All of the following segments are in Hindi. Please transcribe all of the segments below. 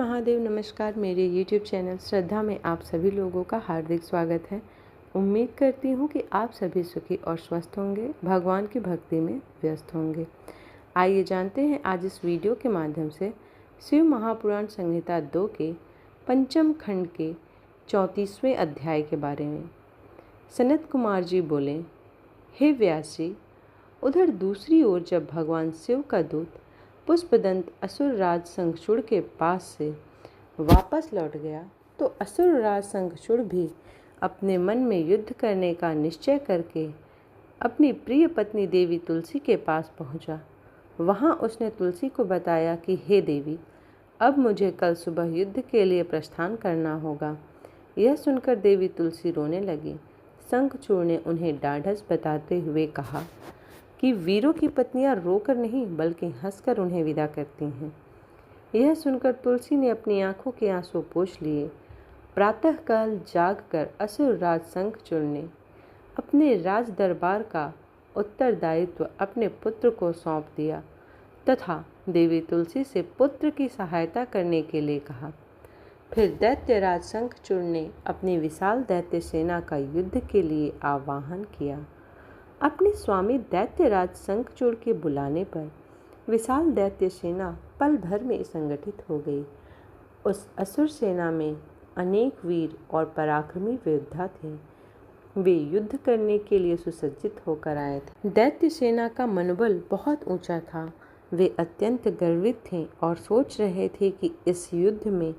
महादेव। नमस्कार। मेरे YouTube चैनल श्रद्धा में आप सभी लोगों का हार्दिक स्वागत है। उम्मीद करती हूँ कि आप सभी सुखी और स्वस्थ होंगे, भगवान की भक्ति में व्यस्त होंगे। आइए जानते हैं आज इस वीडियो के माध्यम से शिव महापुराण संहिता 2 के पंचम खंड के 34वें अध्याय के बारे में। सनत कुमार जी बोले, हे व्यास जी, उधर दूसरी ओर जब भगवान शिव का दूत पुष्पदंत असुरराज शंखचूड़ के पास से वापस लौट गया तो असुरराज शंखचूड़ भी अपने मन में युद्ध करने का निश्चय करके अपनी प्रिय पत्नी देवी तुलसी के पास पहुंचा। वहां उसने तुलसी को बताया कि हे देवी, अब मुझे कल सुबह युद्ध के लिए प्रस्थान करना होगा। यह सुनकर देवी तुलसी रोने लगी। शंखचूड़ ने उन्हें ढाढ़स बताते हुए कहा कि वीरों की पत्नियां रोकर नहीं बल्कि हंसकर उन्हें विदा करती हैं। यह सुनकर तुलसी ने अपनी आंखों के आंसू पोंछ लिए। प्रातःकाल जागकर असुरराज शंखचूड़ ने अपने राज दरबार का उत्तरदायित्व अपने पुत्र को सौंप दिया तथा देवी तुलसी से पुत्र की सहायता करने के लिए कहा। फिर दैत्यराज शंखचूड़ ने अपनी विशाल दैत्य सेना का युद्ध के लिए आह्वान किया। अपने स्वामी दैत्यराज शंखचूड़ के बुलाने पर विशाल दैत्य सेना पल भर में संगठित हो गई। उस असुर सेना में अनेक वीर और पराक्रमी योद्धा थे। वे युद्ध करने के लिए सुसज्जित होकर आए थे। दैत्य सेना का मनोबल बहुत ऊंचा था। वे अत्यंत गर्वित थे और सोच रहे थे कि इस युद्ध में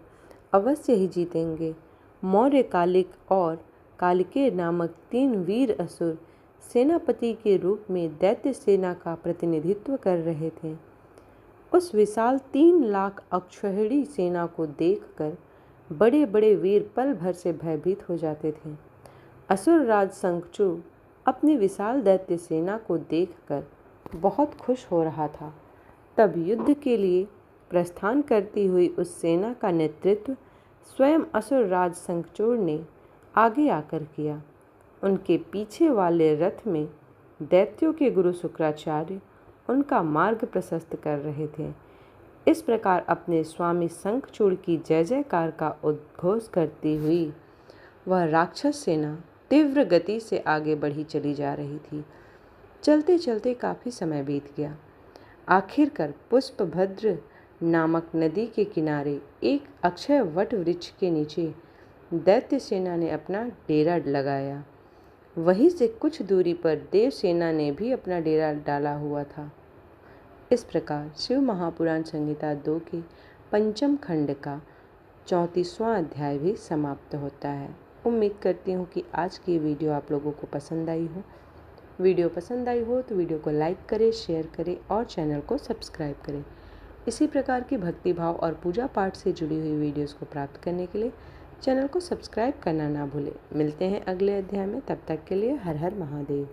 अवश्य ही जीतेंगे। मौर्य कालिक और कालिके नामक 3 वीर असुर सेनापति के रूप में दैत्य सेना का प्रतिनिधित्व कर रहे थे। उस विशाल 3 लाख अक्षौहिणी सेना को देखकर बड़े बड़े वीर पल भर से भयभीत हो जाते थे। असुरराज शंखचूड़ अपनी विशाल दैत्य सेना को देखकर बहुत खुश हो रहा था। तब युद्ध के लिए प्रस्थान करती हुई उस सेना का नेतृत्व स्वयं असुरराज शंखचूड़ ने आगे आकर किया। उनके पीछे वाले रथ में दैत्यों के गुरु शुक्राचार्य उनका मार्ग प्रशस्त कर रहे थे। इस प्रकार अपने स्वामी शंखचूड़ की जय जयकार का उद्घोष करती हुई वह राक्षस सेना तीव्र गति से आगे बढ़ी चली जा रही थी। चलते चलते काफ़ी समय बीत गया। आखिरकार पुष्पभद्र नामक नदी के किनारे एक अक्षय वट वृक्ष के नीचे दैत्य सेना ने अपना डेरा लगाया। वहीं से कुछ दूरी पर देव सेना ने भी अपना डेरा डाला हुआ था। इस प्रकार शिव महापुराण संहिता 2 के पंचम खंड का 34वां अध्याय भी समाप्त होता है। उम्मीद करती हूँ कि आज की वीडियो आप लोगों को पसंद आई हो। वीडियो पसंद आई हो तो वीडियो को लाइक करें, शेयर करें और चैनल को सब्सक्राइब करें। इसी प्रकार की भक्ति भाव और पूजा पाठ से जुड़ी हुई वीडियोस को प्राप्त करने के लिए चैनल को सब्सक्राइब करना ना भूलें। मिलते हैं अगले अध्याय में, तब तक के लिए हर हर महादेव।